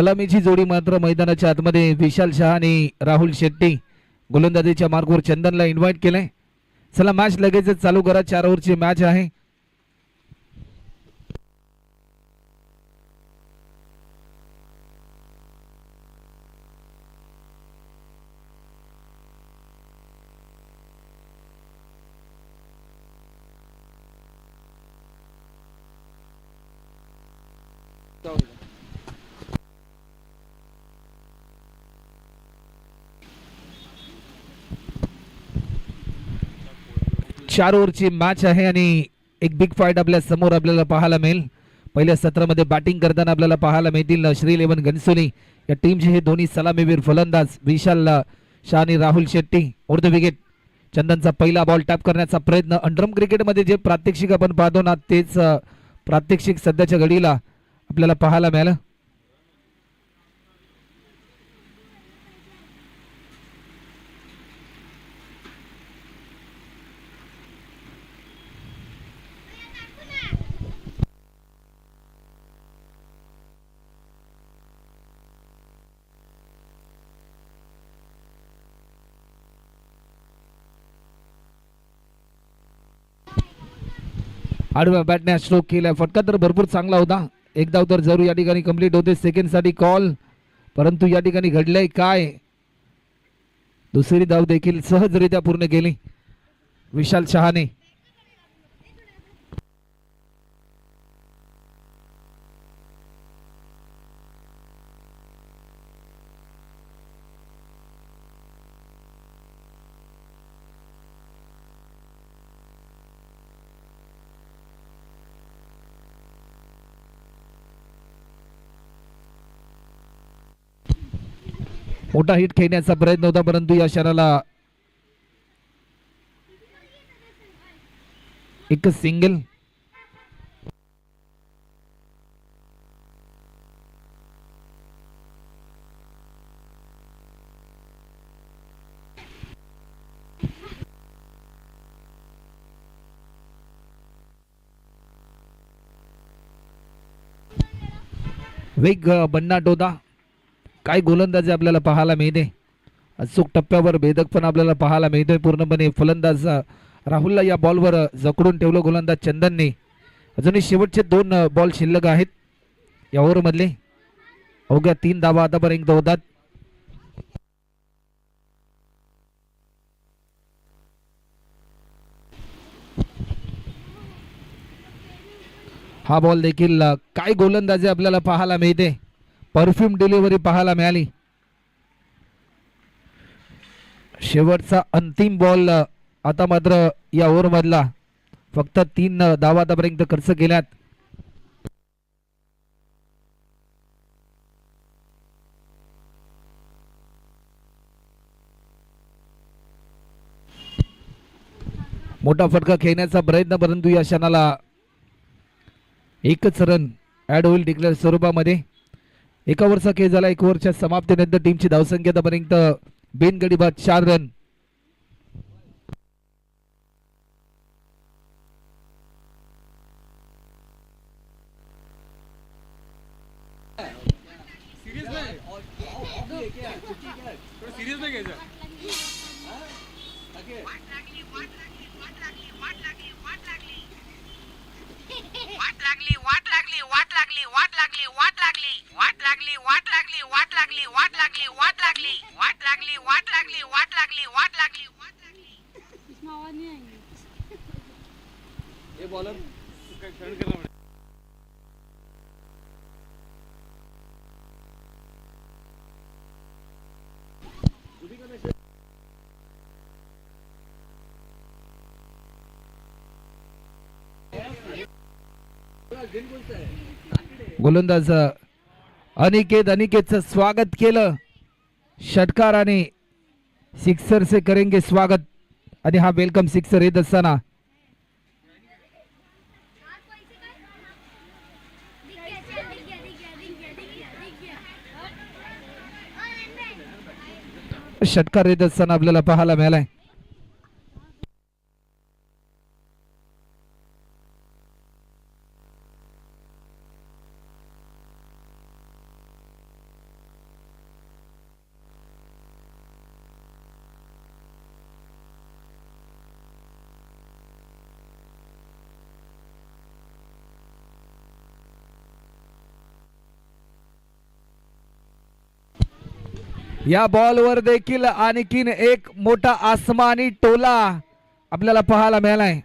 सलामीची जोडी मात्र मैदानाच्या आतमध्ये विशाल शहा आणि राहुल शेट्टी गोलंदाजीच्या मार्गवर चंदनला इन्व्हाइट केलंय. चला मॅच लगेचच चालू करा. 4 ओव्हरची मॅच आहे. चार ओव्हरची मॅच आहे आणि एक बिग फाईट आपल्या समोर आपल्याला पाहायला मिळेल. पहिल्या सत्रामध्ये बॅटिंग करताना आपल्याला पाहायला मिळतील श्री 11 घनसोली या टीमचे हे दोन्ही सलामीवीर फलंदाज विशाल शाह आणि Rahul Shetty. Over the wicket चंदनचा पहिला बॉल टॅप करण्याचा प्रयत्न. अंडरम क्रिकेटमध्ये जे प्रात्यक्षिक आपण पाहतो ना तेच प्रात्यक्षिक सध्याच्या घडीला आपल्याला पाहायला मिळालं. आडव्या बॅटने स्ट्रोक केला. फटका तर भरपूर चांगला होता. एक धाव तर जरूर या ठिकाणी कंप्लीट होते. सेकंड साठी कॉल, परंतु या ठिकाणी घडलंय काय, दुसरी धाव देखील सहजरित्या पूर्ण केली विशाल शहाने. मोठा हिट खेळण्याचा प्रयत्न होता, परंतु या क्षणाला एक सिंगल. वेग भन्नाट होता. काय गोलंदाजी आपल्याला पाहायला मिळते. अचूक टप्प्यावर भेदक पण आपल्याला पाहायला मिळतोय. पूर्णपणे फलंदाज राहुलला या बॉलवर जकडून ठेवलं गोलंदाज चंदनने. अजूनही शेवटचे 2 बॉल शिल्लक आहेत या ओव्हरमधले. अवघ्या 3 धावा आतापर्यंत होतात. हा बॉल देखील काय गोलंदाजी आपल्याला पाहायला मिळते. परफ्यूम डिलिव्हरी पाहायला मिळाली. शेवटचा अंतिम बॉल आता मात्र या ओव्हर मधला. फक्त 3 धावा आतापर्यंत खर्च केल्यात. मोठा फटका खेळण्याचा प्रयत्न, परंतु या क्षणाला एकच रन ऍड होईल डिक्लेअर स्वरूपामध्ये. 1 ओव्हरचा खेळ झाला. 1 ओव्हरच्या समाप्तीनंतर टीमची धावसंख्या आतापर्यंत बिनगडी बाद 4 रन. गोलंदाज अनिकेतचं स्वागत केलं षटकाराने. सिक्सर से करेंगे स्वागत. आणि हा वेलकम सिक्सर येत असताना षटकार येत असताना आपल्याला पाहायला मिळालाय. या बॉलवर देखील आणखीन एक मोठा आसमानी टोला आपल्याला पाहायला मिळालाय.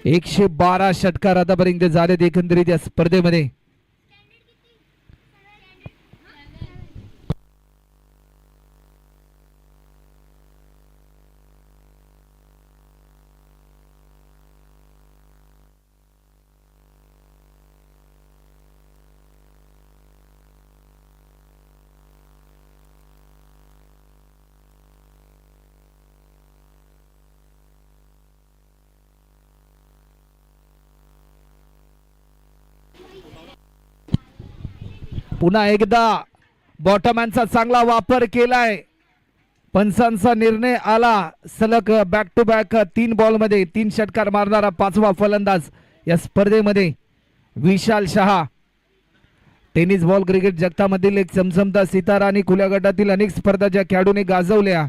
एकशे 12 षटकार आतापर्यंत झालेत एकंदरीत या स्पर्धेमध्ये. पुन्हा एकदा बॉटमॅनचा चांगला वापर केलाय. पंचांचा निर्णय आला. सलग बॅक टू बॅक 3 बॉलमध्ये 3 षटकार मारणारा 5वा फलंदाज या स्पर्धेमध्ये विशाल शहा. टेनिस बॉल क्रिकेट जगतामधील एक चमचमता सितारा आणि खुल्या गटातील अनेक स्पर्धा ज्या खेळाडूने गाजवल्या,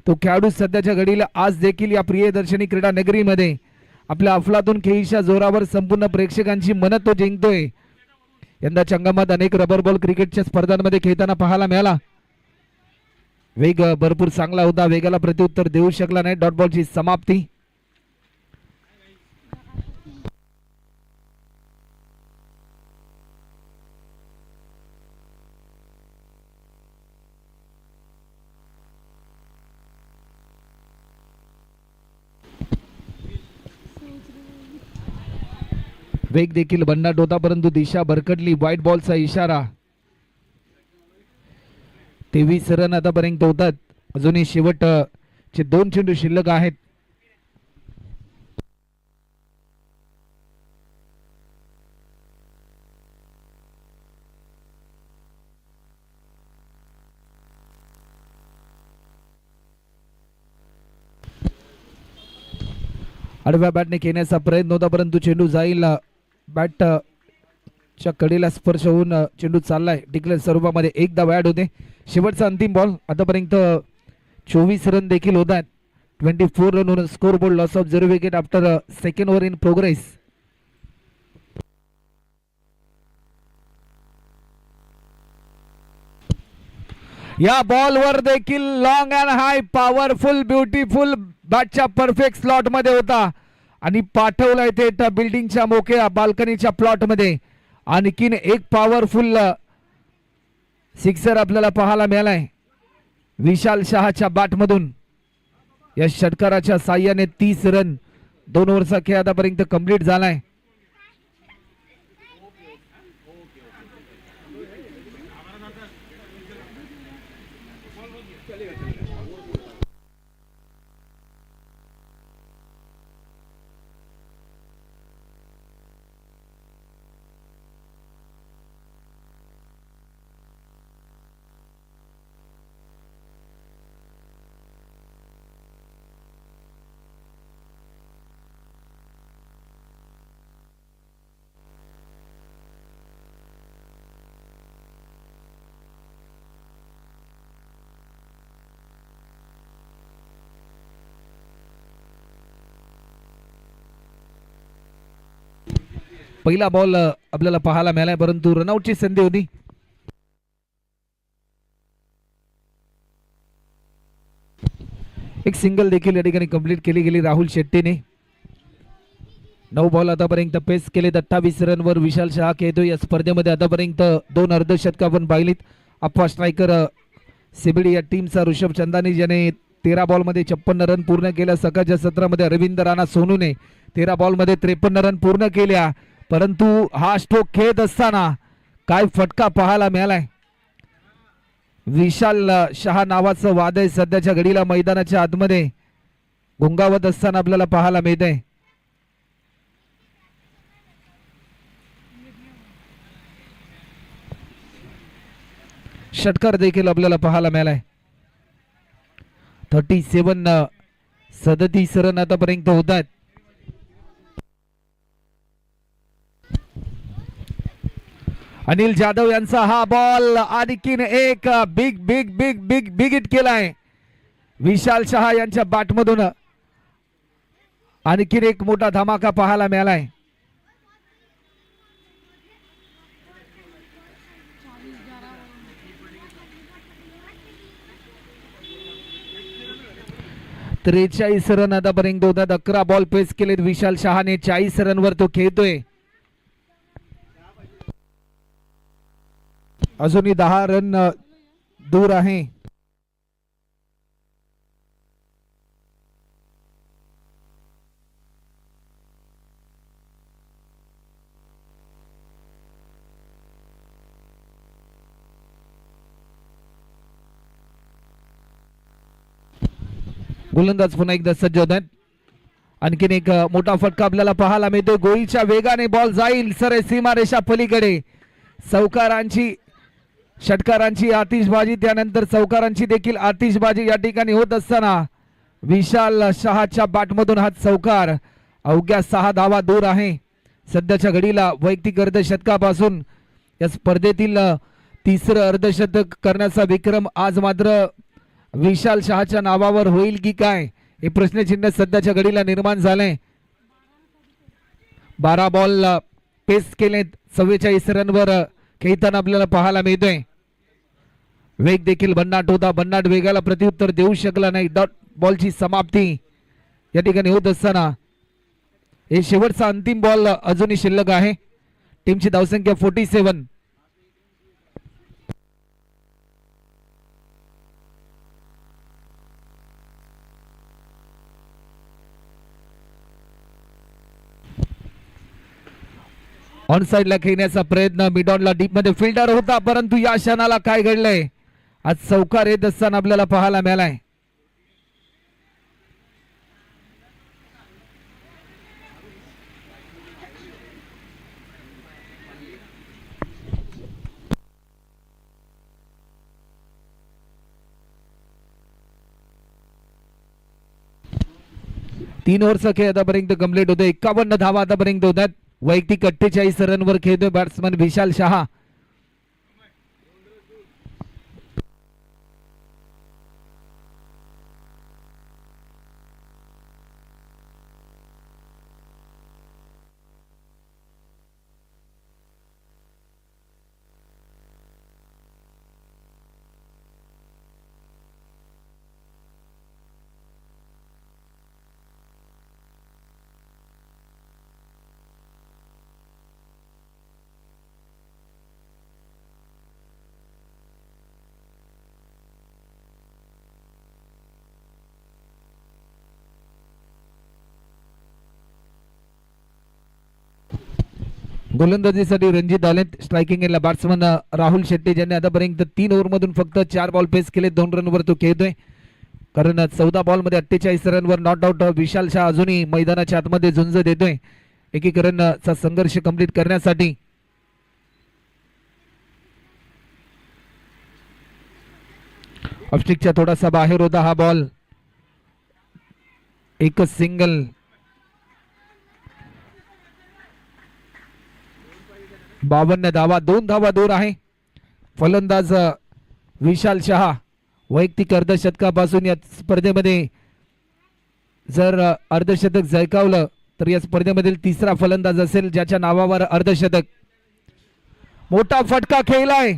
तो खेळाडू सध्याच्या घडीला आज देखील या प्रियदर्शनी क्रीडा नगरीमध्ये आपल्या अफलातून खेळीच्या जोरावर संपूर्ण प्रेक्षकांची मनं तो जिंकतोय. यंदाच्या अंगमात अनेक रबर बॉल क्रिकेटच्या स्पर्धांमध्ये खेळताना पाहायला मिळाला. वेग भरपूर चांगला होता, वेगाला प्रत्युत्तर देऊ शकला नाही. डॉट बॉलची समाप्ती. वेग देखील भन्नाट होता, परंतु दिशा भरकटली. व्हाईट बॉलचा इशारा. 23 रन आतापर्यंत होतात. अजूनही शेवटचे 2 चेंडू शिल्लक आहेत. आडव्या बॅटने खेळण्याचा प्रयत्न होता, परंतु चेंडू जाईल. बॅट च्या कडेला स्पर्श होऊन चेंडू चाललाय. डिक्लेअर स्वरूपामध्ये एकदा बॅट होते. शेवटचा अंतिम बॉल. आतापर्यंत 24 रन देखील होत आहेत. 24 run score board. Loss of 0 wicket after second over in progress. या बॉलवर देखील long and high powerful beautiful बॅटच्या परफेक्ट स्लॉट मध्ये होता आणि पाठवलाय ते त्या बिल्डिंगच्या मोकळ्या बाल्कनीच्या प्लॉट मध्ये. आणखीन एक पॉवरफुल सिक्सर आपल्याला पाहायला मिळालाय विशाल शहाच्या बॅटमधून. या षटकाराच्या साह्याने 30 रन 2 ओव्हरचा खेळ आतापर्यंत कंप्लीट झालाय. पहिला बॉल आपल्याला पाहायला मिळालाय, परंतु रनआउटची संधी होती. एक सिंगल देखील या ठिकाणी कंप्लीट केली गेली राहुल शेट्टीने. 9 बॉल आतापर्यंत पेस केलेत. 28 रनवर विशाल शहा खेळतोय. या स्पर्धेमध्ये आतापर्यंत 2 अर्धशतक आपण पाहिलीत. अप्पा स्ट्रायकर सिबिडी या टीमचा ऋषभ चंदानी ज्याने 13 बॉलमध्ये 56 रन पूर्ण केल्या. सकाळच्या सत्रामध्ये अरविंद राणा सोनूने 13 बॉलमध्ये 53 रन पूर्ण केल्या. परंतु हा स्ट्रोक खेळत असताना काय फटका पाहायला मिळालाय. विशाल शहा नावाचं वादळ सध्याच्या घडीला मैदानाच्या आतमध्ये घुंगावत असताना आपल्याला पाहायला मिळतंय. षटकार देखील आपल्याला पाहायला मिळालाय. 37 रन आतापर्यंत होत आहेत. अनिल जाधव यांचा हा बॉल आणखीन एक big big big big big hit केलाय विशाल शहा यांच्या बॅटमधून. आणखीन एक मोठा धमाका पाहायला मिळालाय. त्रेचाळीस रन आतापर्यंत होतात. 11 बॉल पेस केलेत विशाल शहाने. 40 रनवर तो खेळतोय. अजूनही 10 रन दूर आहे. गोलंदाज पुन्हा एकदा सज्ज होत आहेत. आणखीन एक मोठा फटका आपल्याला पाहायला मिळतो. गोळीच्या वेगाने बॉल जाईल सर सीमारेषा पलीकडे. चौकारांची षटकारांची आतिषबाजी, त्यानंतर चौकारांची देखील आतिषबाजी या ठिकाणी होत असताना विशाल शहाच्या बॅटमधून हा चौकार अवघ्या 6 धावा दूर आहे. सध्याच्या घडीला वैयक्तिक अर्धशतकापासून या स्पर्धेतील तिसरं अर्धशतक करण्याचा विक्रम आज मात्र विशाल शहाच्या नावावर होईल की काय हे प्रश्नचिन्ह सध्याच्या घडीला निर्माण झालंय. 12 बॉल पेस केलेत. 44 रनवर खेळताना आपल्याला पाहायला मिळतोय. वेग देखील भन्नाट होता. भन्नाट वेगाला प्रत्युत्तर देऊ शकला नाही. डॉट बॉलची समाप्ती या ठिकाणी होत असताना हे शेवटचा अंतिम बॉल अजूनही शिल्लक आहे. टीमची धावसंख्या 47. ऑन साइडला खेळण्याचा प्रयत्न. मिडॉनला डीप मध्ये फिल्डर होता, परंतु या क्षणाला काय घडलंय आज चौकार येत असताना आपल्याला पाहायला मिळालाय. तीन ओव्हरचा खेळ आतापर्यंत कंप्लीट होतो. 51 धावा आतापर्यंत होतात. वैयक्तिक 48 रनवर खेळतोय बॅट्समन विशाल शहा. गोलंदाजीसाठी रणजित आलेत. स्ट्रायकिंग एंडला बॅट्समन राहुल शेट्टी ज्यांनी आतापर्यंत 3 ओव्हर मधून फक्त 4 बॉल पेस केले. 2 रनवर तो खेळतोय. कारण 14 बॉल मध्ये 48 रनवर नॉट आउट. विशाल शाह अजूनही मैदानाच्या आतमध्ये झुंज देतोय एकीकरणचा संघर्ष कंप्लीट करण्यासाठी. ऑफस्टिकच्या थोडासा बाहेर होता हा बॉल. एकच सिंगल. बावन्न धावा, 2 धावा दूर आहे. फलंदाज विशाल शहा वैयक्तिक अर्धशतकापासून या स्पर्धेमध्ये जर अर्धशतक झळकावलं तर या स्पर्धेमधील तिसरा फलंदाज असेल ज्याच्या नावावर अर्धशतक. मोठा फटका खेळलाय.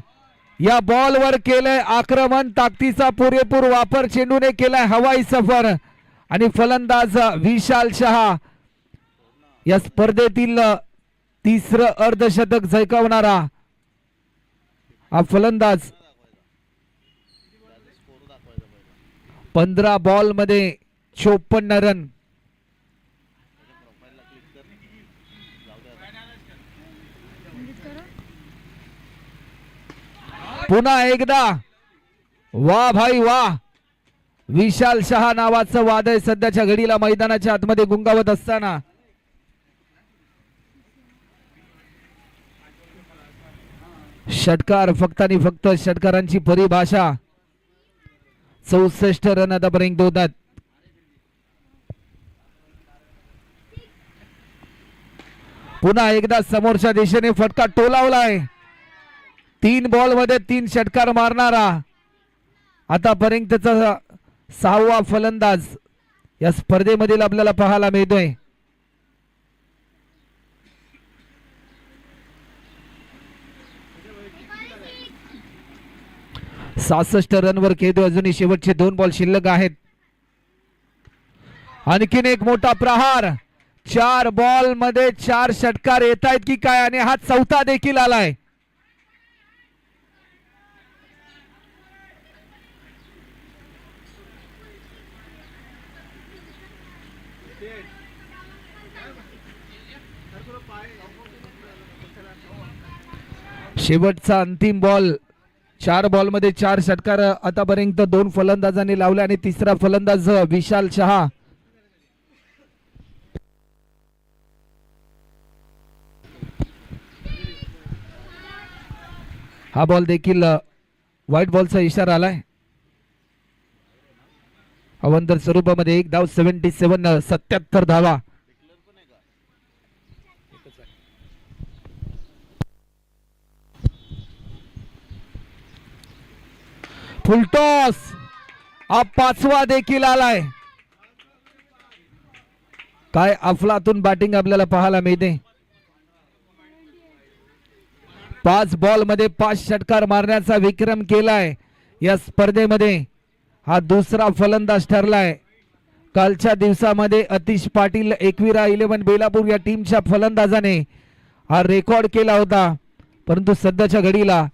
या बॉलवर केलंय आक्रमण. ताकदीचा पुरेपूर वापर चेंडूने केलाय हवाई सफर. आणि फलंदाज विशाल शहा या स्पर्धेतील तिसरं अर्धशतक झळकावणारा हा फलंदाज. 15 बॉल मध्ये 54 रन. पुन्हा एकदा वा भाई वा. विशाल शहा नावाचं वादळ सध्याच्या घडीला मैदानाच्या आतमध्ये गुंगावत असताना षटकार फक्त आणि फक्त षटकारांची परिभाषा. 64 रन आतापर्यंत होतात. पुन्हा एकदा समोरच्या दिशेने फटका टोलावलाय. 3 बॉल मध्ये 3 षटकार मारणारा आतापर्यंतचा 6वा फलंदाज या स्पर्धेमधील आपल्याला पाहायला मिळतोय. सहासष्ट रनवर खेळतो. अजूनही शेवटचे 2 बॉल शिल्लक आहेत. आणखीन एक मोठा प्रहार. 4 बॉल मध्ये 4 षटकार येत आहेत की काय, आणि हा चौथा देखील आलाय. शेवटचा अंतिम बॉल. 4 बॉल मध्ये 4 षटकार आतापर्यंत 2 फलंदाजांनी लावले आणि तिसरा फलंदाज विशाल शहा. हा बॉल देखील व्हाईट बॉलचा इशारा आलाय. अवंतर स्वरूपामध्ये 1 धाव, 77 77 धावा. फुलटॉस. हा 5वा देखील आलाय. काय अफलातून बॅटिंग आपल्याला पाहायला मिळते. 5 बॉल मध्ये 5 षटकार मारण्याचा विक्रम केलाय या स्पर्धेमध्ये. हा दुसरा फलंदाज ठरलाय. कालच्या दिवसामध्ये अतिश पाटील, एकविरा 11 बेलापूर या टीमच्या फलंदाजाने हा रेकॉर्ड केला होता, परंतु सध्याच्या घडीला